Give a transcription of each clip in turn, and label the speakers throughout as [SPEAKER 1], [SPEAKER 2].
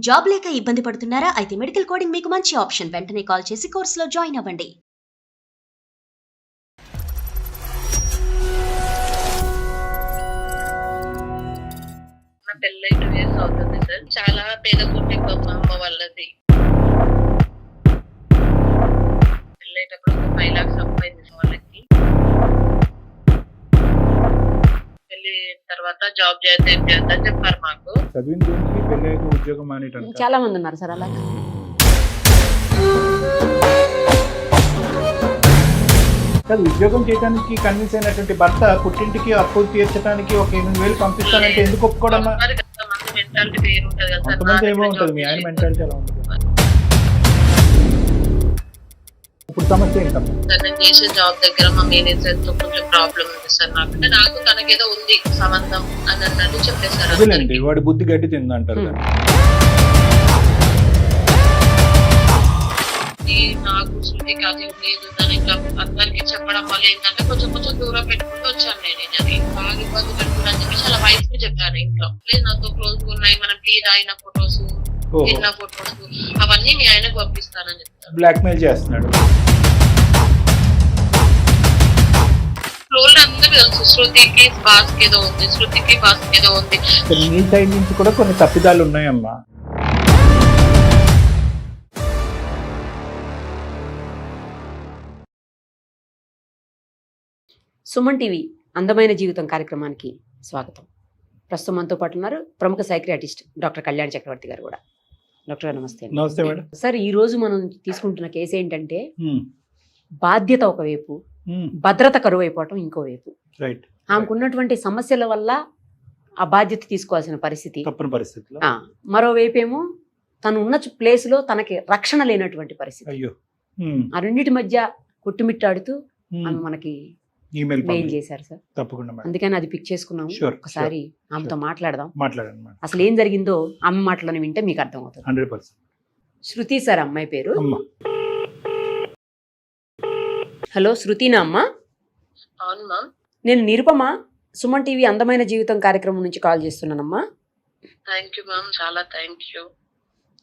[SPEAKER 1] Job లేక ఇబ్బంది పడుతున్నారా? అయితే మెడికల్ కోడింగ్ మీకు మంచి ఆప్షన్. వెంటనే కాల్ చేసి కోర్సులో జాయిన్ అవ్వండి.
[SPEAKER 2] నా పెళ్ళై 2 ఇయర్స్ అవుతుంది సార్. చాలా పేద కుటుంబం మా అమ్మ వాళ్ళది. పెళ్ళేటప్పుడు ఒక 5 lakhs అప్పయింది వాళ్ళకి. పెళ్లి తర్వాత జాబ్ చేయొద్దు ఏం చేయొద్దు అని చెప్పారు మాకు.
[SPEAKER 3] చదివిన దీనికి పెళ్ళయ్యాక ఉద్యోగం మానేయటం
[SPEAKER 4] చాలా మంది ఉన్నారు సార్ అలాగే.
[SPEAKER 3] కాదు, ఉద్యోగం చేయడానికి కన్విన్స్ అయినటువంటి భర్త పుట్టింటికి అప్పు తీర్చడానికి ఒక 8,000 పంపిస్తానంటే ఎందుకు ఒప్పుకోవడమ్మా?
[SPEAKER 2] మరి కొంతమంది మెంటాలిటీ వేరు ఉంటుంది కదా సార్.
[SPEAKER 3] కొంతమంది ఏమో ఉంటుంది, మీ ఆయన మెంటాలిటీ ఎలా ఉంటుంది? ఇప్పుడు సమస్య ఏంటమ్మా?
[SPEAKER 2] సార్ నేను చేసే జాబ్ దగ్గర మా మేనేజర్ తో కొంచెం ప్రాబ్లం ఉంది సార్. నాకు తనకేదో ఉంది సంబంధం అని అన్నట్టు చెప్పేశారు.
[SPEAKER 3] అదేలేండి, వాడి బుద్ధి గట్టి తిందంటారు కదా.
[SPEAKER 2] నాకు శృతికి అది లేదు అని ఇంకా అందరికి చెప్పడం వల్ల ఏంటంటే కొంచెం దూరం పెట్టుకుంటూ వచ్చాను నేను. అది బాగా ఇబ్బంది పెట్టుకుని అని చెప్పేసి అలా వైఫ్ ని చెప్పాను ఇంట్లో. లేదు నాతో క్లోజ్ ఉన్నాయి, మనం టీ తాగిన ఫొటోస్, తిన్న ఫొటోస్ అవన్నీ మీ ఆయనకు పంపిస్తానని చెప్తాను.
[SPEAKER 3] బ్లాక్ మెయిల్ చేస్తున్నాడు.
[SPEAKER 2] ఫ్లోర్ అందరూ తెలుసు శృతికి బాస్కి ఏదో ఉంది, శృతికి బాస్కి ఏదో ఉంది.
[SPEAKER 3] నీ సైడ్ నుంచి కూడా కొన్ని తప్పిదాలు ఉన్నాయమ్మా.
[SPEAKER 4] సుమన్ టీవీ అందమైన జీవితం కార్యక్రమానికి స్వాగతం. ప్రస్తుతం మనతో పాటు ఉన్నారు ప్రముఖ సైక్రియాటిస్ట్ డాక్టర్ కళ్యాణ్ చక్రవర్తి గారు కూడా. డాక్టర్ గారు నమస్తే.
[SPEAKER 3] నమస్తే మేడం.
[SPEAKER 4] సార్, ఈ రోజు మనం తీసుకుంటున్న కేసు ఏంటంటే బాధ్యత ఒకవైపు, భద్రత కరువు అయిపోవటం ఇంకోవైపు.
[SPEAKER 3] రైట్.
[SPEAKER 4] ఆమెకున్నటువంటి సమస్యల వల్ల ఆ బాధ్యత తీసుకోవాల్సిన పరిస్థితి,
[SPEAKER 3] తప్పని పరిస్థితిలో.
[SPEAKER 4] మరోవైపు ఏమో తను ఉన్న ప్లేస్లో తనకి రక్షణ లేనటువంటి పరిస్థితి.
[SPEAKER 3] అయ్యో.
[SPEAKER 4] ఆ రెండింటి మధ్య కొట్టుమిట్టాడుతూ ఆమె మనకి
[SPEAKER 3] ఈమెయిల్
[SPEAKER 4] మెయిల్ చేశారు సార్.
[SPEAKER 3] తప్పకుండా మేడం.
[SPEAKER 4] అందుకని అది పిక్ చేసుకున్నాము. ఒకసారి ఆమెతో మాట్లాడదాం.
[SPEAKER 3] మాట్లాడండి మేడం.
[SPEAKER 4] అసలు ఏం జరిగిందో ఆమె మాటలను వింటే మీకు అర్థం అవుతుంది.
[SPEAKER 3] 100%.
[SPEAKER 4] శృతి సార్ అమ్మాయి పేరు.
[SPEAKER 3] అమ్మా.
[SPEAKER 4] హలో, శృతినా అమ్మా?
[SPEAKER 2] అవును మ్యామ్.
[SPEAKER 4] నేను నిరుపమ, సుమన్ టీవీ అందమైన జీవితం కార్యక్రమం నుంచి కాల్ చేస్తున్నానమ్మా.
[SPEAKER 2] థ్యాంక్ యూ మ్యామ్, చాలా థ్యాంక్ యూ.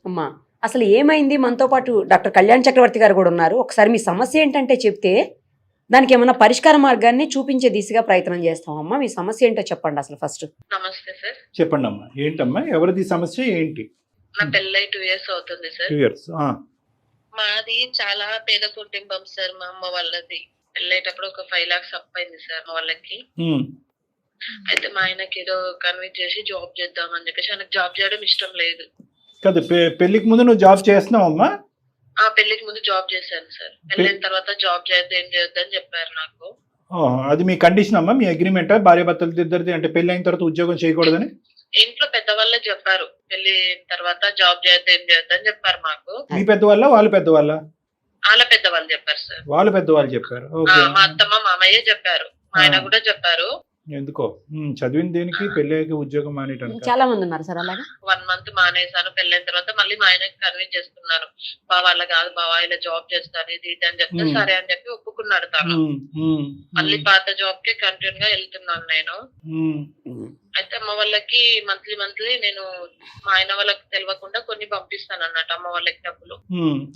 [SPEAKER 4] అమ్మా, అసలు ఏమైంది? మనతో పాటు డాక్టర్ కళ్యాణ్ చక్రవర్తి గారు కూడా ఉన్నారు. ఒకసారి మీ సమస్య ఏంటంటే చెప్తే దానికి ఏమన్నా పరిష్కార మార్గాన్ని చూపించే దిశగా ప్రయత్నం చేస్తామమ్మా. మీ సమస్య ఏంటో చెప్పండి అసలు ఫస్ట్.
[SPEAKER 2] నమస్తే సార్.
[SPEAKER 3] చెప్పండి అమ్మా. ఏంటమ్మా, ఎవరిది సమస్య ఏంటి?
[SPEAKER 2] నా పెళ్ళై 2 ఇయర్స్ అవుతుంది సార్.
[SPEAKER 3] 2 years.
[SPEAKER 2] మాది చాలా పేద కుటుంబం సార్. మా అమ్మ వాళ్ళది. పెళ్ళేటప్పుడు ఒక 5 lakhs అప్పయింది సార్ మా వాళ్ళకి. అయితే మా ఆయనకి ఏదో కన్విన్స్ చేసి జాబ్ చేద్దామని చెప్పేసి, ఆయనకు జాబ్ చేయడం ఇష్టం లేదు.
[SPEAKER 3] కాదు, పెళ్లికి ముందు నువ్వు జాబ్ చేస్తున్నావమ్మా?
[SPEAKER 2] పెళ్లికి ముందు జాబ్ చేశాను సార్. పెళ్ళైన తర్వాత జాబ్ చేయొద్దు ఏం చేయొద్దు అని చెప్పారు నాకు.
[SPEAKER 3] అది మీ కండిషన్ అమ్మా, మీ అగ్రిమెంటా? భార్య భర్తలు ఇద్దరిది, అంటే పెళ్లి అయిన తర్వాత ఉద్యోగం చేయకూడదని
[SPEAKER 2] ఇంట్లో పెద్దవాళ్ళే చెప్పారు. పెళ్లి తర్వాత జాబ్ చేయొద్దు ఏం చేయొద్దు అని చెప్పారు మాకు.
[SPEAKER 3] మీ పెద్దవాళ్ళ వాళ్ళ పెద్దవాళ్ళ?
[SPEAKER 2] వాళ్ళ పెద్దవాళ్ళు చెప్పారు సార్.
[SPEAKER 3] వాళ్ళ పెద్దవాళ్ళు చెప్పారు.
[SPEAKER 2] మా అత్తమ్మ మామయ్య చెప్పారు, మా ఆయన కూడా చెప్పారు.
[SPEAKER 3] ఎందుకో చదివిన దేనికి పెళ్లి అయ్యాక ఉద్యోగం మానేయటం?
[SPEAKER 4] చాలా మంది ఉన్నారు సార్ అలాగా.
[SPEAKER 2] 1 month మానేశాను. పెళ్ళైన తర్వాత మళ్ళీ మా ఆయనకి కన్విన్స్ చేస్తున్నారు. బావ వాళ్ళ కాదు, బావ ఇలా జాబ్ చేస్తాను ఇది ఇది అని చెప్తే సరే అని చెప్పి ఒప్పుకున్నాడు తను. మళ్ళీ పాత జాబ్ కి కంటిన్యూ గా వెళ్తున్నాను నేను. అయితే అమ్మ వాళ్ళకి మంత్లీ నేను మా ఆయన వాళ్ళకి తెలియకుండా కొన్ని పంపిస్తాను అన్నట్టు అమ్మ వాళ్ళకి డబ్బులు.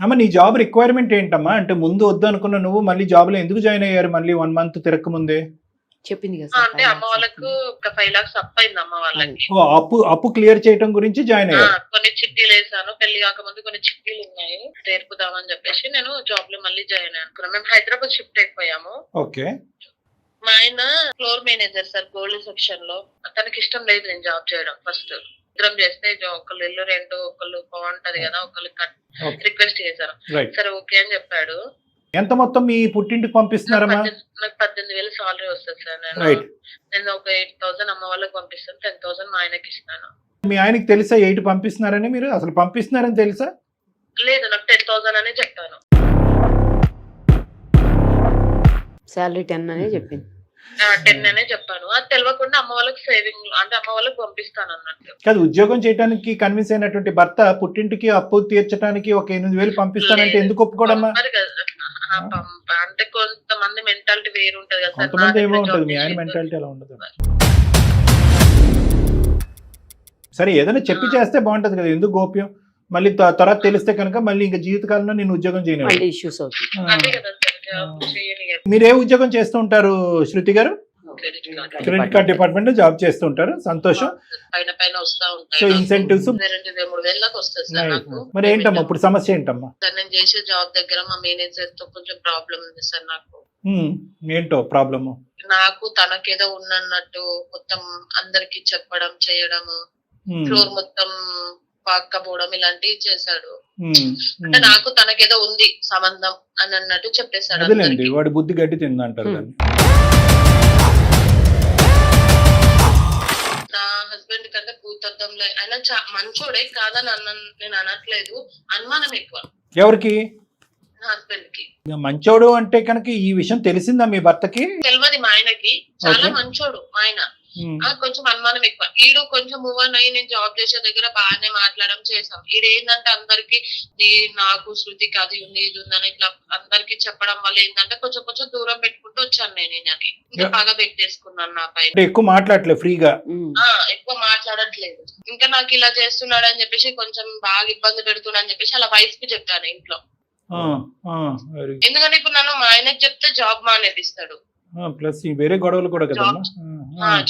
[SPEAKER 3] అమ్మ, నీ జాబ్ రిక్వైర్మెంట్ ఏంటమ్మా? అంటే ముందు వద్దు అనుకున్న నువ్వు మళ్ళీ జాబ్ లో ఎందుకు జాయిన్ అయ్యారు మళ్ళీ 1 month తిరక్క ముందే?
[SPEAKER 4] చెప్పింది కదా
[SPEAKER 2] అంటే అమ్మ వాళ్ళకు ఒక 5 lakhs అప్పయింది అమ్మ వాళ్ళకి.
[SPEAKER 3] అప్పు క్లియర్ చేయడం గురించి జాయిన్ అయ్యారు.
[SPEAKER 2] కొన్ని చిట్టీలు వేసాను. పెళ్లి కాకముందు కొన్ని చిట్టీలు ఉన్నాయి, నేర్పుదామని చెప్పేసి నేను జాబ్ లో మళ్ళీ జాయిన్ అయ్యాను. మేము హైదరాబాద్ షిఫ్ట్ అయిపోయాము.
[SPEAKER 3] ఓకే.
[SPEAKER 2] మా ఆయన floor manager sir gold section లో. తనకి ఇష్టం లేదు నేను జాబ్ చేయడం. ఫస్ట్ ఇద్దరం చేస్తే ఒకళ్ళు ఇల్లు రెంట్, ఒకళ్ళు బాగుంటది కదా, ఒకళ్ళు రిక్వెస్ట్ చేశారు. సరే ఓకే అని చెప్పాడు.
[SPEAKER 3] ఎంత మొత్తం మీ పుట్టింటికి పంపిస్తున్నారమ్మా?
[SPEAKER 2] నాకు 18,000 సాలరీ వస్తుంది సార్. నేను ఒక 8,000 అమ్మ వాళ్ళకి పంపిస్తాను, 10,000 మా ఆయనకి ఇస్తాను.
[SPEAKER 3] మీ ఆయనకి తెలుసా 8 పంపిస్తున్నారని? మీరు అసలు పంపిస్తున్నారని తెలుసా?
[SPEAKER 2] లేదు, నాకు 10,000 అనే చెప్పాను.
[SPEAKER 4] శాలరీ 10 అనే చెప్పింది.
[SPEAKER 2] 10 అనే చెప్పాను. అది తెలియకుండా అమ్మ వాళ్ళకి సేవింగ్ అంటే అమ్మ వాళ్ళకి పంపిస్తాను అన్నట్టు.
[SPEAKER 3] కాదు, ఉద్యోగం చేయడానికి కన్విన్స్ అయినటువంటి భర్త పుట్టింటికి అప్పు తీర్చడానికి ఒక 8,000 పంపిస్తానంటే ఎందుకు ఒప్పుకోవడమ్మా?
[SPEAKER 2] అంటే కొంతమంది మెంటాలిటీ వేరు ఉంటది కదా.
[SPEAKER 3] కొంతమంది ఏమో ఉంటది, మీ ఆయన మెంటాలిటీ అలా ఉండదు. సరే ఏదైనా చెప్పి చేస్తే బాగుంటది కదా, ఎందుకు గోప్యం? మళ్ళీ తర్వాత తెలిస్తే కనుక మళ్ళీ ఇంకా జీవితకాలంలో నేను ఉద్యోగం చేయను.
[SPEAKER 4] మళ్ళీ ఇష్యూస్ అవుతాయి.
[SPEAKER 2] అదే కదా సార్, జాబ్ చేయనియరు.
[SPEAKER 3] మీరు ఏ ఉద్యోగం చేస్తూ ఉంటారు శృతి గారు? క్రెడిట్ కార్డ్ డిపార్ట్మెంట్ లో జాబ్ చేస్తూ ఉంటారు, సంతోషం.
[SPEAKER 2] పైన పైన వస్తా
[SPEAKER 3] సో
[SPEAKER 2] ఉంటాయి.
[SPEAKER 3] ఇన్సెంటివ్స్
[SPEAKER 2] 2,000-3,000 దాకా వస్తుంది సార్ నాకు.
[SPEAKER 3] మరి ఏంటమ్మా ఇప్పుడు సమస్య ఏంటమ్మా?
[SPEAKER 2] సార్ నేను చేసే జాబ్ దగ్గర మా మేనేజర్ తో కొంచెం ప్రాబ్లం ఉంది సార్ నాకు.
[SPEAKER 3] ఏంటో ప్రాబ్లము?
[SPEAKER 2] నాకు తనకేదో ఉన్నట్టు మొత్తం అందరికి చెప్పడం చేయడము, ఫ్లోర్ మొత్తం పాక్కపోవడం ఇలాంటివి చేశాడు. అంటే నాకు తనకేదో ఉంది సంబంధం అని అన్నట్టు చెప్పేశాడు.
[SPEAKER 3] అదేలేండి, వాడి బుద్ధి గడ్డి తిందంటారు దాన్ని.
[SPEAKER 2] నా హస్బెండ్ కంటే భూతత్వంలో ఆయన మంచోడే కాదని నేను అనట్లేదు, అనుమానం ఎక్కువ
[SPEAKER 3] ఎవరికి?
[SPEAKER 2] నా హస్బెండ్ కి.
[SPEAKER 3] మంచోడు అంటే కనుక ఈ విషయం తెలిసిందా మీ భర్తకి?
[SPEAKER 2] తెలియదు మా ఆయనకి, చాలా మంచోడు మా ఆయన. కొంచెం అనుమానం ఎక్కువ. ఈడు కొంచెం మూవ్ ఆన్ అయ్యి నేను జాబ్ చేసే దగ్గర బాగానే మాట్లాడడం చేసాం. ఈడు ఏంటంటే అందరికి నాకు శృతికి అది ఉంది ఇది ఉందని ఇట్లా అందరికి చెప్పడం వల్ల ఏంటంటే కొంచెం కొంచెం దూరం పెట్టుకుంటూ వచ్చాను నేను. ఇంకా బాగా పెట్టేసుకున్నాను నా పైన.
[SPEAKER 3] ఎక్కువ మాట్లాడలేదు, ఫ్రీగా
[SPEAKER 2] ఎక్కువ మాట్లాడట్లేదు. ఇంకా నాకు ఇలా చేస్తున్నాడు అని చెప్పేసి కొంచెం బాగా ఇబ్బంది పెడుతున్నాడు అని చెప్పేసి అలా వైఫ్ కి చెప్పాను ఇంట్లో. ఎందుకంటే ఇప్పుడు నన్ను మా ఆయనకి చెప్తే జాబ్ మానేపిస్తాడు,
[SPEAKER 3] ప్లస్ వేరే గొడవలు కూడా కదా,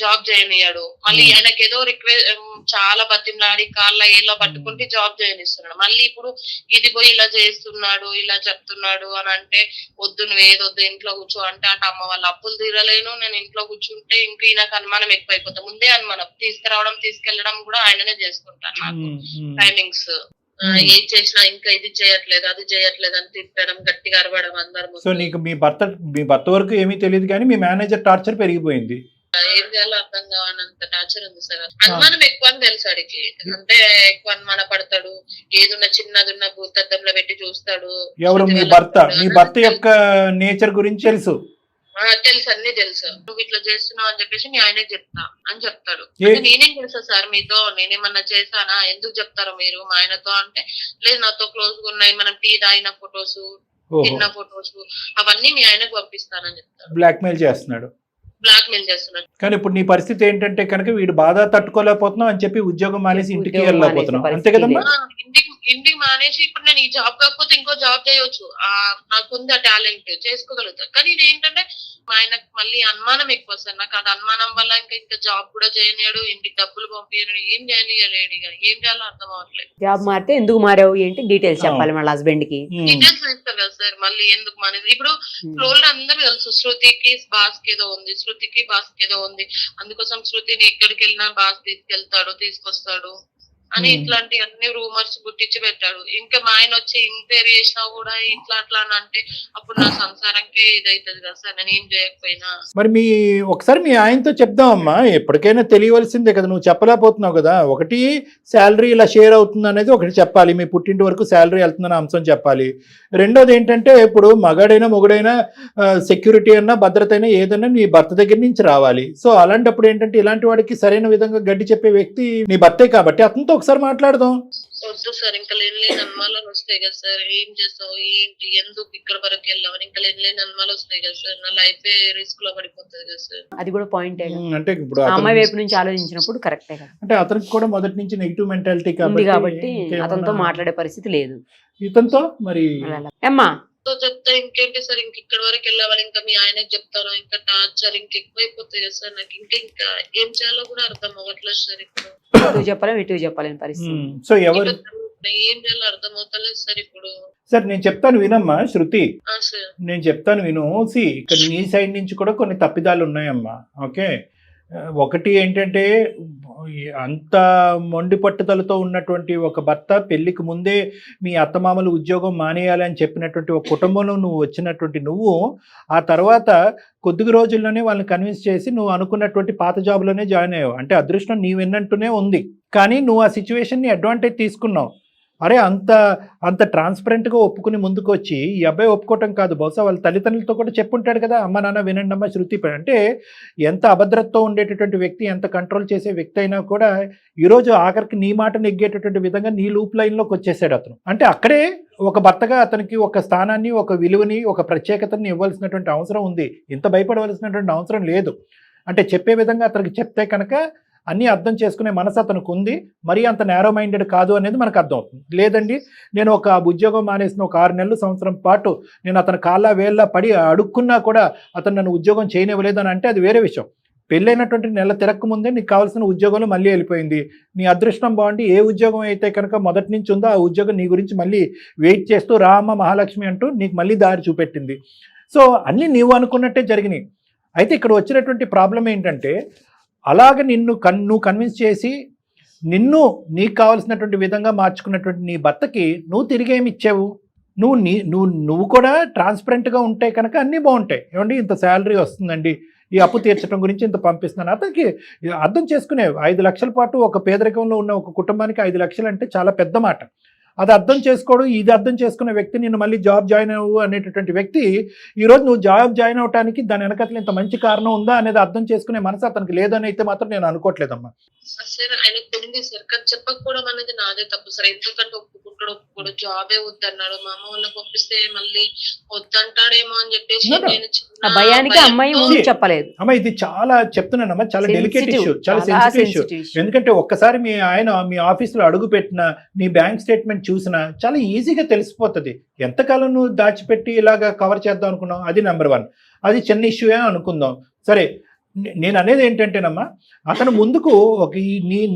[SPEAKER 2] జాబ్ చేయనియాడు. మళ్ళీ ఆయనకి ఏదో చాలా బతిమలాడి కాళ్ళ ఏలో పట్టుకుంటే జాబ్ చేయనిస్తున్నాడు. మళ్ళీ ఇప్పుడు ఇది పోయి ఇలా చేస్తున్నాడు ఇలా చెప్తున్నాడు అని అంటే వద్దు నువ్వు ఏదొద్దు ఇంట్లో కూర్చో అంటే అమ్మ వాళ్ళ అప్పులు తీరలేను, నేను ఇంట్లో కూర్చుంటే ఇంకా నాకు అనుమానం ఎక్కువైపోతుంది. ముందే అనుమానం, తీసుకురావడం తీసుకెళ్లడం కూడా ఆయననే చేసుకుంటాను. నాకు టైమింగ్స్ ఏం చేసినా ఇంకా ఇది చేయట్లేదు అది చేయట్లేదు అని తిట్టడం, గట్టిగా అరవడం అందరు.
[SPEAKER 3] సో నీకు మీ భర్త వరకు ఏమీ తెలియదు కానీ మీ మేనేజర్ టార్చర్ పెరిగిపోయింది.
[SPEAKER 2] ఏం చేయాలో అర్థం కావాలంత టార్చర్ ఉంది సార్. అనుమానం ఎక్కువ అని తెలుసు అడిగి, అంటే ఎక్కువ అనుమాన పడతాడు. ఏదున్న చిన్నదున్న భూతద్దంలో పెట్టి చూస్తాడు.
[SPEAKER 3] ఎవరు? మీ భర్త. మీ భర్త యొక్క నేచర్ గురించి తెలుసు?
[SPEAKER 2] తెలుసు, అన్ని తెలుసు. నువ్వు ఇట్లా చేస్తున్నావు అని చెప్పేసి మీ ఆయనకి చెప్తా అని చెప్తాడు. నేనేం తెలుసా సార్ మీతో, నేనేమన్నా చేశానా, ఎందుకు చెప్తారు మీరు మా ఆయనతో అంటే, లేదు నాతో క్లోజ్ గా ఉన్నాయి, మనం టీ తాగిన ఫొటోస్ తిన్న ఫొటోస్ అవన్నీ మీ ఆయనకు పంపిస్తానని చెప్తాడు.
[SPEAKER 3] బ్లాక్ మెయిల్ చేస్తున్నాడు. కానీ ఇప్పుడు నీ పరిస్థితి ఏంటంటే కనుక వీడు బాధ తట్టుకోలేకపోతున్నావు అని చెప్పి ఉద్యోగం మానేసి ఇంటికి వెళ్ళలేకపోతున్నావు, అంతే కదమ్మా?
[SPEAKER 2] ఇంటికి మానేసి ఇప్పుడు నేను ఈ జాబ్ కాకపోతే ఇంకో జాబ్ చేయొచ్చు, నాకుంది ఆ టాలెంట్ చేసుకోగలుగుతా. కానీ ఇది ఏంటంటే మా ఆయనకు మళ్ళీ అనుమానం ఎక్కువ సార్. నాకు అది అనుమానం వల్ల ఇంకా జాబ్ కూడా చేయనియాడు, ఇంటికి డబ్బులు పంపించాడు, ఏం చేయనియలేడు. ఇక ఏం చేయాలో అర్థం అవ్వట్లేదు.
[SPEAKER 4] జాబ్ మారితే ఎందుకు మారావు ఏంటి డీటెయిల్స్ చెప్పాలి మళ్ళీ హస్బెండ్ కి.
[SPEAKER 2] డీటెయిల్స్ ఇస్తారు కదా సార్, మళ్ళీ ఎందుకు మానేది. ఇప్పుడు ఫ్లోర్ అందరూ తెలుసు శృతికి బాస్ కి ఏదో ఉంది, శృతికి బాస్ కి ఏదో ఉంది. అందుకోసం శృతిని ఎక్కడికి వెళ్ళినా బాస్ తీసుకెళ్తాడు తీసుకొస్తాడు అని ఇట్లాంటి అన్ని రూమర్స్ గుట్టించి పెట్టాడు. ఇంకా మా ఆయన వచ్చి ఎంక్వైరీ చేసినా కూడా ఇట్లా అట్లా అని అంటే అప్పుడు నా సంసారంకే ఇదైతుంది కదా సార్, నేను ఏం చేయకపోయినా.
[SPEAKER 3] మరి ఒకసారి మీ ఆయనతో చెప్దామమ్మా, ఎప్పటికైనా తెలియవలసిందే కదా, నువ్వు చెప్పలేకపోతున్నావు కదా. ఒకటి శాలరీ ఇలా షేర్ అవుతుంది అనేది ఒకటి చెప్పాలి, మీ పుట్టింటి వరకు శాలరీ వెళ్తుందన్న అంశం చెప్పాలి. రెండోది ఏంటంటే ఇప్పుడు మగాడైనా మొగుడైనా సెక్యూరిటీ అన్నా భద్రత అయినా ఏదైనా నీ భర్త దగ్గర నుంచి రావాలి. సో అలాంటప్పుడు ఏంటంటే ఇలాంటి వాడికి సరైన విధంగా గడ్డి చెప్పే వ్యక్తి నీ భర్తే కాబట్టి అతనితో ఒకసారి మాట్లాడదాం.
[SPEAKER 2] వద్దు సార్, ఇంకా లేని అనుమానాలు వస్తాయి కదా సార్. ఏం చేస్తావు ఏంటి ఎందుకు ఇక్కడ వరకు వెళ్ళావు, ఇంకా లేని అనుమానాలు వస్తాయి కదా సార్. నా లైఫ్ రిస్క్ లో పడిపోతుంది కదా సార్.
[SPEAKER 4] అది కూడా పాయింట్.
[SPEAKER 3] అంటే ఇప్పుడు
[SPEAKER 4] అమ్మాయి వైపు నుంచి ఆలోచించినప్పుడు కరెక్టే కదా.
[SPEAKER 3] అంటే అతనికి కూడా మొదటి నుంచి నెగిటివ్ మెంటాలిటీ
[SPEAKER 4] కాబట్టి అతనితో మాట్లాడే పరిస్థితి లేదు
[SPEAKER 3] ఇతనితో. మరి
[SPEAKER 4] అమ్మా
[SPEAKER 2] చెప్తా ఇంకేంటి సార్, ఇంక ఇక్కడ వరకు వెళ్ళావాలి, ఇంకా మీ ఆయనకి చెప్తాను, ఇంకా టార్చర్ ఇంకెక్కువైపోతాయి కదా సార్. నాకు ఇంకా ఏం చేయాలో కూడా అర్థం అవ్వట్లేదు సార్. ఇప్పుడు
[SPEAKER 4] ఇటు చెప్పలేం ఇటు చెప్పలేని పరిస్థితి.
[SPEAKER 3] సో ఎవరు
[SPEAKER 2] ఏం చేయాలో అర్థం అవుతలేదు సార్ ఇప్పుడు.
[SPEAKER 3] సార్ నేను చెప్తాను వినమ్మా శృతి, నేను చెప్తాను విను. ఇక్కడ నీ సైడ్ నుంచి కూడా కొన్ని తప్పిదాలు ఉన్నాయమ్మా. ఓకే, ఒకటి ఏంటంటే అంత మొండి పట్టుదలతో ఉన్నటువంటి ఒక భర్త పెళ్లికి ముందే మీ అత్తమామలు ఉద్యోగం మానేయాలి అని చెప్పినటువంటి ఒక కుటుంబంలో నువ్వు వచ్చినటువంటి నువ్వు ఆ తర్వాత కొద్ది రోజుల్లోనే వాళ్ళని కన్విన్స్ చేసి నువ్వు అనుకున్నటువంటి పాత జాబ్లోనే జాయిన్ అయ్యావు. అంటే అదృష్టం నీ విన్నట్టునే ఉంది, కానీ నువ్వు ఆ సిచ్యువేషన్ని అడ్వాంటేజ్ తీసుకున్నావు. అరే అంత ట్రాన్స్పరెంట్గా ఒప్పుకుని ముందుకు వచ్చి ఈ అబ్బాయి ఒప్పుకోవటం కాదు, బహుశా వాళ్ళ తల్లిదండ్రులతో కూడా చెప్పుంటాడు కదా, అమ్మ నాన్న వినండి అమ్మ శృతి. అంటే ఎంత అభద్రతతో ఉండేటటువంటి వ్యక్తి, ఎంత కంట్రోల్ చేసే వ్యక్తి అయినా కూడా ఈరోజు ఆఖరికి నీ మాట నెగ్గేటటువంటి విధంగా నీ లూప్ లైన్లోకి వచ్చేసాడు అతను. అంటే అక్కడే ఒక భర్తగా అతనికి ఒక స్థానాన్ని, ఒక విలువని, ఒక ప్రత్యేకతని ఇవ్వాల్సినటువంటి అవసరం ఉంది. ఇంత భయపడవలసినటువంటి అవసరం లేదు. అంటే చెప్పే విధంగా అతనికి చెప్తే కనుక అన్నీ అర్థం చేసుకునే మనసు అతనికి ఉంది, మరీ అంత నేరో మైండెడ్ కాదు అనేది మనకు అర్థం అవుతుంది. లేదండి నేను ఒక ఉద్యోగం మానేసిన ఒక 6 నెలలు సంవత్సరం పాటు నేను అతని కాళ్ళ వేళ్ళ పడి అడుక్కున్నా కూడా అతను నన్ను ఉద్యోగం చేయనివ్వలేదు అని అంటే అది వేరే విషయం. పెళ్ళైనటువంటి నెల తిరక్క ముందే నీకు కావాల్సిన ఉద్యోగంలో మళ్ళీ వెళ్ళిపోయింది. నీ అదృష్టం బాగుండి ఏ ఉద్యోగం అయితే కనుక మొదటి నుంచి ఉందో ఆ ఉద్యోగం నీ గురించి మళ్ళీ వెయిట్ చేస్తూ రామ మహాలక్ష్మి అంటూ నీకు మళ్ళీ దారి చూపెట్టింది. సో అన్నీ నీవు అనుకున్నట్టే జరిగినాయి. అయితే ఇక్కడ వచ్చినటువంటి ప్రాబ్లం ఏంటంటే అలాగ నువ్వు కన్విన్స్ చేసి నీకు కావాల్సినటువంటి విధంగా మార్చుకున్నటువంటి నీ భర్తకి నువ్వు తిరిగి ఏమి ఇచ్చావు? నువ్వు కూడా ట్రాన్స్పరెంట్గా ఉంటే కనుక అన్నీ బాగుంటాయి. ఏమండి ఇంత శాలరీ వస్తుందండి, ఈ అప్పు తీర్చడం గురించి ఇంత పంపిస్తున్నాను. అతనికి అర్థం చేసుకునే 5 లక్షల పాటు ఒక పేదరికంలో ఉన్న ఒక కుటుంబానికి 5 లక్షలు అంటే చాలా పెద్ద మాట. అది అర్థం చేసుకోవడం, ఇది అర్థం చేసుకునే వ్యక్తి నేను మళ్ళీ జాబ్ జాయిన్ అవ్వు అనేటటువంటి వ్యక్తి ఈరోజు నువ్వు జాబ్ జాయిన్ అవడానికి దాని వెనకట్ల ఇంత మంచి కారణం ఉందా అనేది అర్థం చేసుకునే మనసు అతనికి లేదని అయితే మాత్రం నేను అనుకోవట్లేదమ్మా.
[SPEAKER 2] సార్ ఆయన తెలియదు సార్, కానీ చెప్పకపోవడం అనేది నాదే తప్పు సార్. ఎందుకంటే ఒప్పుకోడు, జాబే వద్దన్నాడు. మా అమ్మ వాళ్ళకి ఒప్పిస్తే మళ్ళీ వద్దంటాడేమో అని చెప్పేసి నేను
[SPEAKER 4] భయానికి అమ్మాయి ముందు చెప్పలేదు.
[SPEAKER 3] అమ్మ ఇది చాలా చెప్తున్నానమ్మా, చాలా డెలికేట్ ఇష్యూ, చాలా సెన్సిటివ్ ఇష్యూ. ఎందుకంటే ఒక్కసారి మీ ఆఫీసులో అడుగు పెట్టిన నీ బ్యాంక్ స్టేట్మెంట్ చూసినా చాలా ఈజీగా తెలిసిపోతుంది. ఎంతకాలం నువ్వు దాచిపెట్టి ఇలాగా కవర్ చేద్దాం అనుకున్నావు, అది నెంబర్ 1. అది చిన్న ఇష్యూ అనుకుందాం సరే. నేను అనేది ఏంటంటేనమ్మా, అతను ముందుకు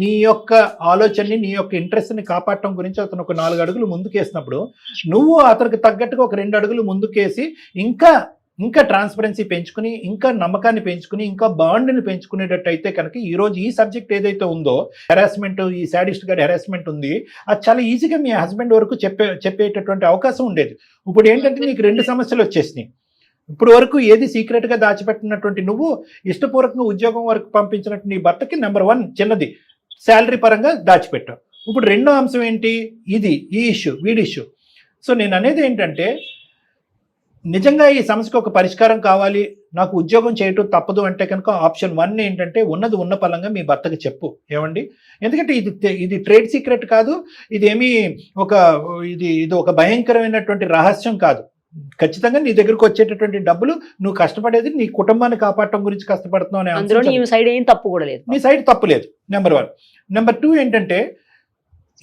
[SPEAKER 3] నీ యొక్క ఆలోచనని నీ యొక్క ఇంట్రెస్ట్ని కాపాడటం గురించి అతను ఒక 4 అడుగులు ముందుకేసినప్పుడు నువ్వు అతనికి తగ్గట్టుగా ఒక 2 అడుగులు ముందుకేసి ఇంకా ట్రాన్స్పరెన్సీ పెంచుకుని, ఇంకా నమ్మకాన్ని పెంచుకుని, ఇంకా బాండ్ని పెంచుకునేటట్టు అయితే కనుక ఈరోజు ఈ సబ్జెక్ట్ ఏదైతే ఉందో హెరాస్మెంట్, ఈ సాడిస్ట్ గారి హెరాస్మెంట్ ఉంది, అది చాలా ఈజీగా మీ హస్బెండ్ వరకు చెప్పేటటువంటి అవకాశం ఉండేది. ఇప్పుడు ఏంటంటే నీకు 2 సమస్యలు వచ్చేసినాయి. ఇప్పుడు వరకు ఏది సీక్రెట్గా దాచిపెట్టినటువంటి నువ్వు ఇష్టపూర్వకంగా ఉద్యోగం వరకు పంపించినట్టు నీ భర్తకి నెంబర్ 1 చిన్నది శాలరీ పరంగా దాచిపెట్టావు. ఇప్పుడు రెండో అంశం ఏంటి? ఈ ఇష్యూ, వీడి ఇష్యూ. సో నేను అనేది ఏంటంటే నిజంగా ఈ సమస్యకు ఒక పరిష్కారం కావాలి, నాకు ఉద్యోగం చేయటం తప్పదు అంటే కనుక ఆప్షన్ 1 ఏంటంటే ఉన్నది ఉన్న పలంగా మీ భర్తకి చెప్పు. ఏమండి, ఎందుకంటే ఇది ట్రేడ్ సీక్రెట్ కాదు, ఇది ఒక భయంకరమైనటువంటి రహస్యం కాదు. ఖచ్చితంగా నీ దగ్గరకు వచ్చేటటువంటి డబ్బులు నువ్వు కష్టపడేది నీ కుటుంబాన్ని కాపాడటం గురించి కష్టపడుతున్నావు అనే
[SPEAKER 4] అందులో నీ సైడ్ ఏం తప్పు కూడా లేదు,
[SPEAKER 3] నీ సైడ్ తప్పు లేదు. నెంబర్ 1. నెంబర్ 2 ఏంటంటే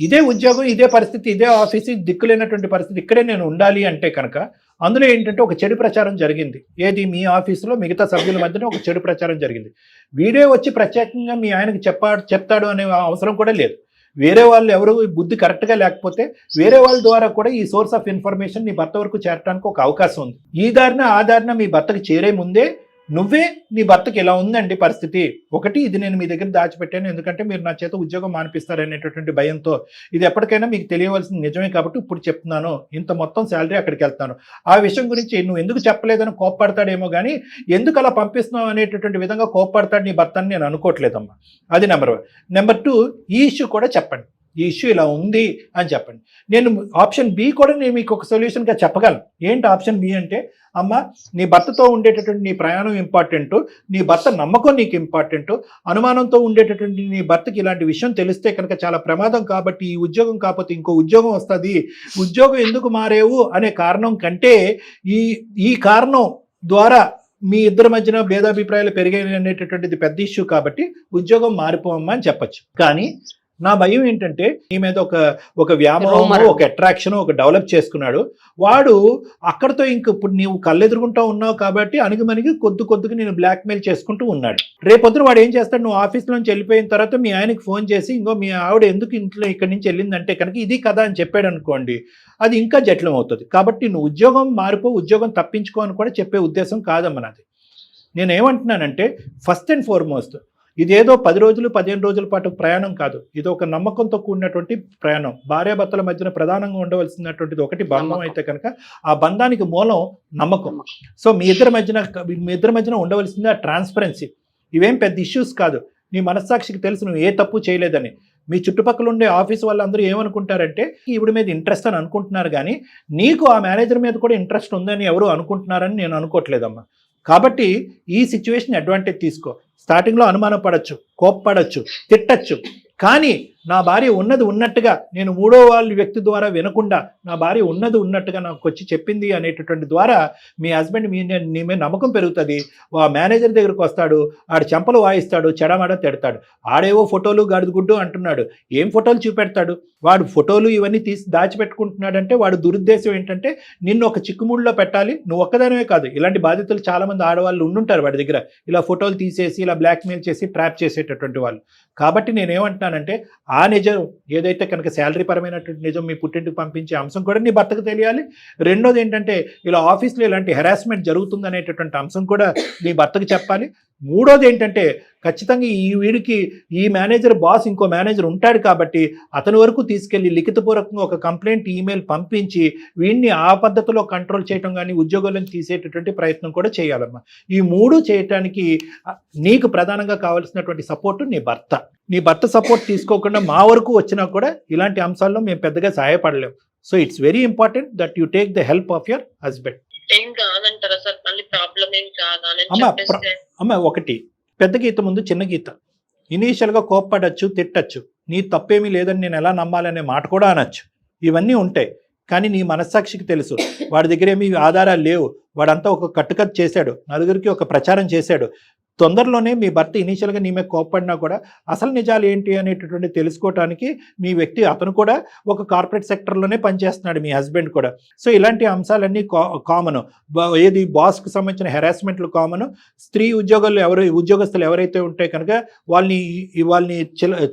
[SPEAKER 3] ఇదే ఉద్యోగం, ఇదే పరిస్థితి, ఇదే ఆఫీసు, దిక్కులేనటువంటి పరిస్థితి, ఇక్కడే నేను ఉండాలి అంటే కనుక అందులో ఏంటంటే ఒక చెడు ప్రచారం జరిగింది. ఏది? మీ ఆఫీసులో మిగతా సభ్యుల మధ్యన ఒక చెడు ప్రచారం జరిగింది. వీడే వచ్చి ప్రత్యేకంగా మీ ఆయనకి చెప్తాడు అనే అవసరం కూడా లేదు. వేరే వాళ్ళు ఎవరు బుద్ధి కరెక్ట్గా లేకపోతే వేరే వాళ్ళ ద్వారా కూడా ఈ సోర్స్ ఆఫ్ ఇన్ఫర్మేషన్ నీ భర్త వరకు చేరడానికి ఒక అవకాశం ఉంది. ఈ దారిన ఆ దారిన మీ భర్తకి చేరే ముందే నువ్వే నీ భర్తకి ఇలా ఉందండి పరిస్థితి, ఒకటి ఇది నేను మీ దగ్గర దాచిపెట్టాను ఎందుకంటే మీరు నా చేత ఉద్యోగం మానిపిస్తారనేటటువంటి భయంతో, ఇది ఎప్పటికైనా మీకు తెలియవలసిన నిజమే కాబట్టి ఇప్పుడు చెప్తున్నాను, ఇంత మొత్తం శాలరీ అక్కడికి వెళ్తాను. ఆ విషయం గురించి నువ్వు ఎందుకు చెప్పలేదని కోప్పడతాడేమో కానీ ఎందుకు అలా పంపిస్తున్నావు అనేటటువంటి విధంగా కోప్పడతాడు నీ భర్తని నేను అనుకోవట్లేదమ్మా. అది నెంబర్ 1. నెంబర్ 2, ఈ ఇష్యూ కూడా చెప్పండి, ఈ ఇష్యూ ఇలా ఉంది అని చెప్పండి. నేను ఆప్షన్ బి కూడా నేను మీకు ఒక సొల్యూషన్గా చెప్పగలను. ఏంటి ఆప్షన్ బి అంటే, అమ్మ నీ భర్తతో ఉండేటటువంటి నీ ప్రయాణం ఇంపార్టెంట్, నీ భర్త నమ్మకం నీకు ఇంపార్టెంట్, అనుమానంతో ఉండేటటువంటి నీ భర్తకి ఇలాంటి విషయం తెలిస్తే కనుక చాలా ప్రమాదం కాబట్టి ఈ ఉద్యోగం కాకపోతే ఇంకో ఉద్యోగం వస్తుంది, ఉద్యోగం ఎందుకు మారేవు అనే కారణం కంటే ఈ కారణం ద్వారా మీ ఇద్దరి మధ్యన భేదాభిప్రాయాలు పెరిగాయి అనేటటువంటిది పెద్ద ఇష్యూ కాబట్టి ఉద్యోగం మారిపోవమ్మా అని చెప్పచ్చు. కానీ నా భయం ఏంటంటే నీ మీద ఒక వ్యామోహం, ఒక అట్రాక్షన్ ఒక డెవలప్ చేసుకున్నాడు వాడు. అక్కడతో ఇంక ఇప్పుడు నీవు కళ్ళెదురుకుంటూ ఉన్నావు కాబట్టి అణిగిమణిగి కొద్దిగా నేను బ్లాక్మెయిల్ చేసుకుంటూ ఉన్నాడు. రేపొద్దున వాడు ఏం చేస్తాడు, నువ్వు ఆఫీస్ నుంచి వెళ్ళిపోయిన తర్వాత మీ ఆయనకి ఫోన్ చేసి ఇంకో మీ ఆవిడ ఎందుకు ఇంట్లో ఇక్కడి నుంచి వెళ్ళిందంటే కనుక ఇది కదా అని చెప్పాడు అనుకోండి, అది ఇంకా జటిలం అవుతుంది. కాబట్టి నువ్వు ఉద్యోగం మారిపో, ఉద్యోగం తప్పించుకో అని కూడా చెప్పే ఉద్దేశం కాదమ్మ నాది. నేనేమంటున్నానంటే ఫస్ట్ అండ్ ఫార్మోస్ట్ ఇదేదో 10 రోజులు 15 రోజుల పాటు ప్రయాణం కాదు, ఇది ఒక నమ్మకంతో కూడినటువంటి ప్రయాణం. భార్యాభర్తల మధ్యన ప్రధానంగా ఉండవలసినటువంటిది ఒకటి బంధం అయితే కనుక ఆ బంధానికి మూలం నమ్మకం. సో మీ ఇద్దరి మధ్యన ఉండవలసింది ఆ ట్రాన్స్పరెన్సీ. ఇవేం పెద్ద ఇష్యూస్ కాదు. నీ మనస్సాక్షికి తెలుసు నువ్వు ఏ తప్పు చేయలేదని. మీ చుట్టుపక్కల ఉండే ఆఫీస్ వాళ్ళందరూ ఏమనుకుంటారంటే ఈవిడ మీద ఇంట్రెస్ట్ అని అనుకుంటున్నారు, కానీ నీకు ఆ మేనేజర్ మీద కూడా ఇంట్రెస్ట్ ఉందని ఎవరు అనుకుంటున్నారని నేను అనుకోవట్లేదమ్మా. కాబట్టి ఈ సిచ్యువేషన్ అడ్వాంటేజ్ తీసుకో. స్టార్టింగ్లో అనుమానం పడచ్చు, కోప్పడచ్చు, తిట్టచ్చు, కానీ నా భార్య ఉన్నది ఉన్నట్టుగా, నేను మూడో వాళ్ళ వ్యక్తి ద్వారా వినకుండా నా భార్య ఉన్నది ఉన్నట్టుగా నాకు వచ్చి చెప్పింది అనేటటువంటి ద్వారా మీ హస్బెండ్ నీ మీద నమ్మకం పెరుగుతుంది. ఆ మేనేజర్ దగ్గరకు వస్తాడు, ఆడు చెంపలు వాయిస్తాడు, చెడమడ తిడతాడు. ఆడేవో ఫోటోలు గడుగుడ్డు అంటున్నాడు. ఏం ఫోటోలు చూపెడతాడు వాడు? ఫోటోలు ఇవన్నీ తీసి దాచిపెట్టుకుంటున్నాడంటే వాడు దురుద్దేశం ఏంటంటే నిన్ను ఒక చిక్కుముడిలో పెట్టాలి. నువ్వు ఒక్కదానివే కాదు, ఇలాంటి బాధితులు చాలా మంది ఆడవాళ్ళు ఉండుంటారు వాడి దగ్గర, ఇలా ఫోటోలు తీసేసి ఇలా బ్లాక్మెయిల్ చేసి ట్రాప్ చేసేటటువంటి వాళ్ళు. కాబట్టి నేనేమంటున్నానంటే ఆ నిజం ఏదైతే కనుక శాలరీ పరమైనటువంటి నిజం మీ పుట్టింటికి పంపించే అంశం కూడా నీ భర్తకు తెలియాలి. రెండోది ఏంటంటే ఇలా ఆఫీస్లో ఇలాంటి హెరాస్మెంట్ జరుగుతుంది అనేటటువంటి అంశం కూడా నీ భర్తకు చెప్పాలి. మూడోది ఏంటంటే ఖచ్చితంగా వీడికి ఈ మేనేజర్ బాస్ ఇంకో మేనేజర్ ఉంటాడు కాబట్టి అతని వరకు తీసుకెళ్లి లిఖితపూర్వకంగా ఒక కంప్లైంట్ ఈమెయిల్ పంపించి వీడిని ఆ పద్ధతిలో కంట్రోల్ చేయటం కానీ ఉద్యోగాలను తీసేటటువంటి ప్రయత్నం కూడా చేయాలమ్మా. ఈ మూడు చేయటానికి నీకు ప్రధానంగా కావాల్సినటువంటి సపోర్టు నీ భర్త. నీ భర్త సపోర్ట్ తీసుకోకుండా మా వరకు వచ్చినా కూడా ఇలాంటి అంశాల్లో మేము పెద్దగా సహాయపడలేము. So it's very important that you take the help of your husband.
[SPEAKER 2] ఏం కాదంటారా సార్? మళ్ళీ ప్రాబ్లం ఏం కాదని
[SPEAKER 3] అమ్మ ఒకటి పెద్ద గీత ముందు చిన్న గీత. ఇనీషియల్గా కోప్పడచ్చు, తిట్టచ్చు, నీ తప్పేమీ లేదని నేను ఎలా నమ్మాలనే మాట కూడా అనొచ్చు. ఇవన్నీ ఉంటాయి. కానీ నీ మనస్సాక్షికి తెలుసు వాడి దగ్గర ఏమీ ఆధారాలు లేవు. వాడంతా ఒక కట్టుకట్టు చేశాడు, నలుగురికి ఒక ప్రచారం చేశాడు. తొందరలోనే మీ భర్త ఇనీషియల్గా నీ మీద కోప్పడినా కూడా అసలు నిజాలు ఏంటి అనేటటువంటి తెలుసుకోవటానికి మీ వ్యక్తి అతను కూడా ఒక కార్పొరేట్ సెక్టర్లోనే పనిచేస్తున్నాడు, మీ హస్బెండ్ కూడా. సో ఇలాంటి అంశాలన్నీ కామన్. ఏది బాస్కి సంబంధించిన హెరాస్మెంట్లు కామన్. స్త్రీ ఉద్యోగస్తులు ఎవరైతే ఉంటే కనుక వాళ్ళని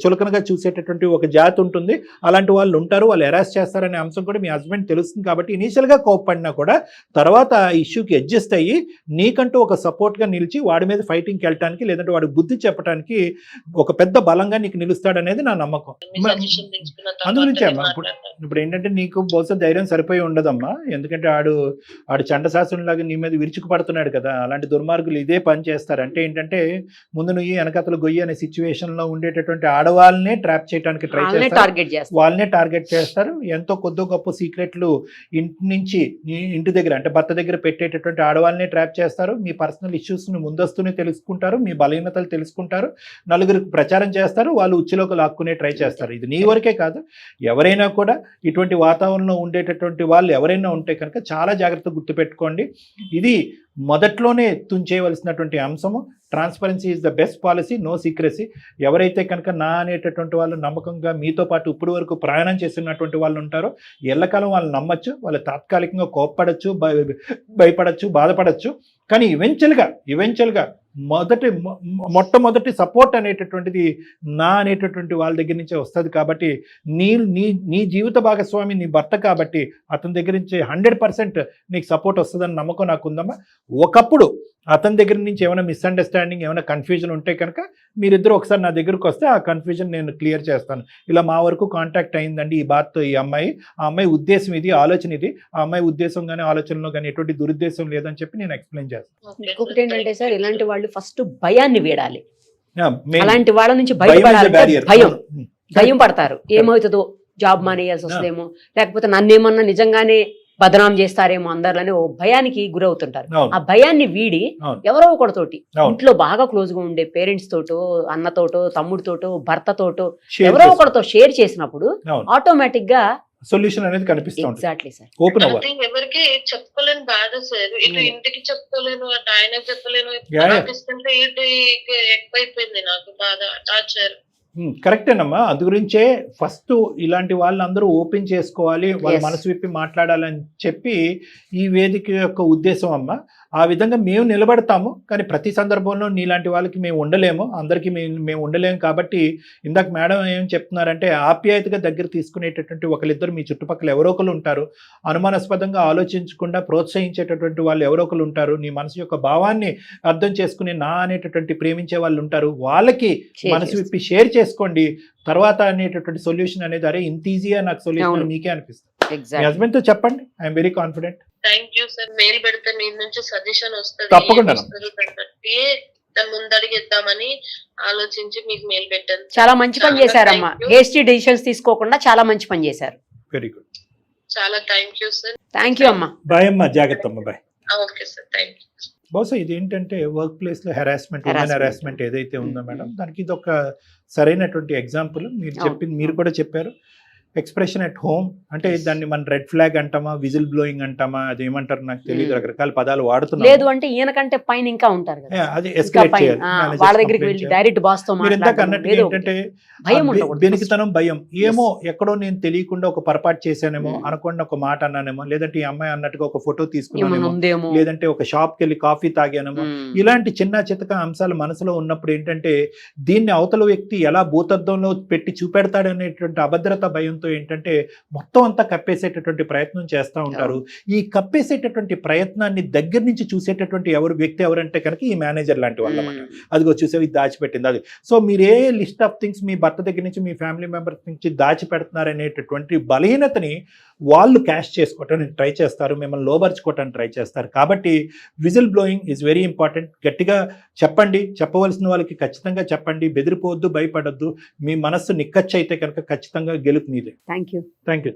[SPEAKER 3] చులకనగా చూసేటటువంటి ఒక జాతి ఉంటుంది. అలాంటి వాళ్ళు ఉంటారు, వాళ్ళు హెరాస్ చేస్తారనే అంశం కూడా మీ హస్బెండ్ తెలుస్తుంది. కాబట్టి ఇనీషియల్గా కోప్పడినా కూడా తర్వాత ఆ ఇష్యూకి అడ్జస్ట్ అయ్యి నీకంటూ ఒక సపోర్ట్గా నిలిచి వాడి మీద ఫైటింగ్ వెళ్ళటానికి లేదంటే వాడికి బుద్ధి చెప్పడానికి ఒక పెద్ద బలంగా నీకు నిలుస్తాడనేది నా నమ్మకం. అందుగురించి అమ్మా ఇప్పుడు ఏంటంటే నీకు బహుశా ధైర్యం సరిపోయి ఉండదమ్మా. ఎందుకంటే ఆడు చండశాసనులాగా నీ మీద విరుచుకు పడుతున్నాడు కదా. అలాంటి దుర్మార్గులు ఇదే పని చేస్తారు. అంటే ఏంటంటే ముందు నువ్వు వెనకతలు గొయ్యి అనే సిచ్యువేషన్ లో ఉండేటటువంటి ఆడవాళ్ళనే ట్రాప్ చేయడానికి ట్రై చేస్తారు, వాళ్ళనే టార్గెట్ చేస్తారు. ఎంతో కొద్దో గొప్ప సీక్రెట్లు ఇంటి దగ్గర అంటే భర్త దగ్గర పెట్టేటటువంటి ఆడవాళ్ళనే ట్రాప్ చేస్తారు. మీ పర్సనల్ ఇష్యూస్ ని ముందస్తూనే తెలుసుకుంటారు, మీ బలహీనతలు తెలుసుకుంటారు, నలుగురికి ప్రచారం చేస్తారు, వాళ్ళు ఉచ్చులోకి లాక్కునే ట్రై చేస్తారు. ఇది నీ వరకే కాదు, ఎవరైనా కూడా ఇటువంటి వాతావరణంలో ఉండేటటువంటి వాళ్ళు ఎవరైనా ఉంటే కనుక చాలా జాగ్రత్తగా గుర్తుపెట్టుకోండి. ఇది మొదట్లోనే తుంచేయవలసినటువంటి అంశము. Transparency is the best policy, no secrecy. ఎవరైతే కనుక నా అనేటటువంటి వాళ్ళు నమ్మకంగా మీతో పాటు ఇప్పుడు వరకు ప్రయాణం చేస్తున్నటువంటి వాళ్ళు ఉంటారో ఎల్లకాలం వాళ్ళు నమ్మచ్చు. వాళ్ళు తాత్కాలికంగా కోప్పడచ్చు, భయపడచ్చు, బాధపడచ్చు. కానీ ఈవెన్చువల్గా మొట్టమొదటి సపోర్ట్ అనేటటువంటిది నా అనేటటువంటి వాళ్ళ దగ్గర నుంచే వస్తుంది. కాబట్టి నీ జీవిత భాగస్వామి నీ భర్త కాబట్టి అతని దగ్గర నుంచి 100% నీకు సపోర్ట్ వస్తుందని నమ్మకం నాకు ఉందమ్మా. ఒకప్పుడు అతని దగ్గర నుంచి ఏమైనా మిస్అండర్స్టాండింగ్, ఏమైనా కన్ఫ్యూజన్ ఉంటే కనుక మీరిద్దరు ఒకసారి నా దగ్గరకు వస్తే ఆ కన్ఫ్యూజన్ నేను క్లియర్ చేస్తాను. ఇలా మా వరకు కాంటాక్ట్ అయిందండి ఈ బాత్, ఈ అమ్మాయి, ఆ అమ్మాయి ఉద్దేశం ఇది, ఆలోచన ఇది, ఆ అమ్మాయి ఉద్దేశం కానీ ఆలోచనలో కానీ ఎటువంటి దురుద్దేశం లేదని చెప్పి నేను ఎక్స్ప్లెయిన్ చేస్తాను.
[SPEAKER 4] ఇంకొకటి ఏంటంటే సార్, ఇలాంటి వాళ్ళు ఫస్ట్ భయాన్ని వీడాలి. అలాంటి వాళ్ళ నుంచి భయం పడతారు. ఏమవుతుందో, జాబ్ మానేయాల్సి వస్తుందేమో, లేకపోతే నన్నేమన్నా నిజంగానే బదనాం చేస్తారేమో అందరిలోనే ఓ భయానికి గురవుతుంటారు. ఆ భయాన్ని వీడి ఎవరో ఒకటితోటి ఇంట్లో బాగా క్లోజ్ గా ఉండే పేరెంట్స్ తోటో, అన్నతోటో, తమ్ముడితోటో, భర్తతోటో ఎవరో ఒకటితో షేర్ చేసినప్పుడు ఆటోమేటిక్ గా
[SPEAKER 3] సొల్యూషన్ అనేది కనిపిస్తుంది.
[SPEAKER 4] Exactly sir.
[SPEAKER 3] ఓపెన్
[SPEAKER 2] ఎవరికి చెప్పుకోలేను బాధ సార్. ఇటు ఇంటికి చెప్పుకోలేను, అటు ఆయన చెప్పలేను. ఎక్కువైపోయింది నాకు బాధ, టార్చర్.
[SPEAKER 3] కరెక్టేనమ్మా. అందు గురించే ఫస్ట్ ఇలాంటి వాళ్ళందరూ ఓపెన్ చేసుకోవాలి, వాళ్ళ మనసు విప్పి మాట్లాడాలని చెప్పి ఈ వేదిక యొక్క ఉద్దేశం అమ్మా. ఆ విధంగా మేము నిలబడతాము. కానీ ప్రతి సందర్భంలో నీలాంటి వాళ్ళకి మేము ఉండలేము, అందరికీ మేము ఉండలేము. కాబట్టి ఇందాక మేడం ఏం చెప్తున్నారంటే ఆప్యాయతగా దగ్గర తీసుకునేటటువంటి ఒకరిద్దరు మీ చుట్టుపక్కల ఎవరో ఒకరు ఉంటారు. అనుమానాస్పదంగా ఆలోచించకుండా ప్రోత్సహించేటటువంటి వాళ్ళు ఎవరో ఒకరు ఉంటారు. నీ మనసు యొక్క భావాన్ని అర్థం చేసుకుని నా అనేటటువంటి ప్రేమించే వాళ్ళు ఉంటారు. వాళ్ళకి మనసు విప్పి షేర్ చేసుకోండి. తర్వాత అనేటటువంటి సొల్యూషన్ అనేది అరే ఇంత ఈజీగా నాకు సొల్యూషన్ మీకే అనిపిస్తుంది. మీ హస్బెండ్ తో చెప్పండి. I'm very confident.
[SPEAKER 2] Thank you sir. Mail పెడితే మీ నుంచి సజెషన్ వస్తుంది.
[SPEAKER 3] తప్పకుండా
[SPEAKER 2] ముందడిగిద్దామని ఆలోచించి మీకు మెయిల్ పెట్టాను.
[SPEAKER 4] చాలా మంచి పని చేశారమ్మా. హేస్టీ డెసిషన్స్ తీసుకోకుండా చాలా మంచి పని చేశారు.
[SPEAKER 3] Very good.
[SPEAKER 2] చాలా thank you sir.
[SPEAKER 4] Thank you అమ్మా.
[SPEAKER 3] బాయ్ అమ్మా. జాగ్రత్త అమ్మా. Bye.
[SPEAKER 2] Okay sir. Thank you.
[SPEAKER 3] బహుశా ఇది ఏంటంటే వర్క్ ప్లేస్ లో హెరాస్మెంట్
[SPEAKER 4] Harassment.
[SPEAKER 3] హెరాస్మెంట్ ఏదైతే ఉందో
[SPEAKER 4] Mm.
[SPEAKER 3] మేడం, దానికి ఇది ఒక సరైనటువంటి ఎగ్జాంపుల్. మీరు
[SPEAKER 4] అవును.
[SPEAKER 3] చెప్పింది మీరు కూడా చెప్పారు. ఎక్స్ప్రెషన్ ఎట్ హోమ్ అంటే
[SPEAKER 4] Yes.
[SPEAKER 3] దాన్ని మన రెడ్ ఫ్లాగ్ అంటామా, విజిల్ బ్లోయింగ్ అంటామా, అది ఏమంటారు నాకు తెలియదు,
[SPEAKER 4] Mm.
[SPEAKER 3] రకరకాల పదాలు వాడుతున్నాం.
[SPEAKER 4] లేదు అంటే ఈయనకంటే పైన ఇంకా ఉంటారు కదా
[SPEAKER 3] అది
[SPEAKER 4] ఇంకా
[SPEAKER 3] ఎస్కలేట్
[SPEAKER 4] పైన
[SPEAKER 3] చేయాలి, managers
[SPEAKER 4] వాళ్ళ దగ్గరికి
[SPEAKER 3] complaint
[SPEAKER 4] వెళ్ళి
[SPEAKER 3] చేయాలి.
[SPEAKER 4] డైరెక్ట్ బాస్ తో
[SPEAKER 3] మీరు ఇందాక
[SPEAKER 4] మాట్లాడడం
[SPEAKER 3] అన్నట్టుగా
[SPEAKER 4] ఏదో ఒకటి.
[SPEAKER 3] ఏంటంటే
[SPEAKER 4] భయం
[SPEAKER 3] ఆ
[SPEAKER 4] ఉండకూడదు.
[SPEAKER 3] బెనికితనం, భయం, ఏమో ఎక్కడో నేను తెలియకుండా ఒక పొరపాటు చేశానేమో,
[SPEAKER 4] Mm.
[SPEAKER 3] అనుకోండి ఒక మాట అన్నానేమో, లేదంటే ఈ అమ్మాయి అన్నట్టుగా ఒక ఫోటో
[SPEAKER 4] ఏమన్నా
[SPEAKER 3] తీసుకున్నానేమో,
[SPEAKER 4] ఉందేమో.
[SPEAKER 3] లేదంటే ఒక షాప్కి వెళ్ళి కాఫీ తాగానేమో,
[SPEAKER 4] Mm.
[SPEAKER 3] ఇలాంటి చిన్న చితక అంశాలు మనసులో ఉన్నప్పుడు ఏంటంటే దీన్ని అవతల వ్యక్తి ఎలా భూతద్దంలో పెట్టి చూపెడతాడనేటువంటి అభద్రత భయంతో ఏంటంటే మొత్తం అంతా కప్పేసేటటువంటి ప్రయత్నం చేస్తూ ఉంటారు. ఈ కప్పేసేటటువంటి ప్రయత్నాన్ని దగ్గర నుంచి చూసేటటువంటి వ్యక్తి ఎవరంటే కనుక ఈ మేనేజర్ లాంటి వాళ్ళు అన్నమాట.
[SPEAKER 4] Mm.
[SPEAKER 3] అదిగో చూసేవి దాచిపెట్టింది అది. సో మీరు ఏ లిస్ట్ ఆఫ్ థింగ్స్ మీ భర్త దగ్గర నుంచి మీ ఫ్యామిలీ మెంబర్స్ నుంచి దాచిపెడుతున్నారనేటటువంటి బలహీనతని వాళ్ళు క్యాష్ చేసుకోవటానికి ట్రై చేస్తారు, మిమ్మల్ని లోబర్చుకోవటానికి ట్రై చేస్తారు. కాబట్టి whistle blowing is very important. గట్టిగా చెప్పండి, చెప్పవలసిన వాళ్ళకి ఖచ్చితంగా చెప్పండి, బెదిరిపోవద్దు, భయపడొద్దు. మీ మనస్సు నిక్కచ్చు అయితే కనుక ఖచ్చితంగా గెలుపు మీదే.
[SPEAKER 4] Thank you.
[SPEAKER 3] Thank you.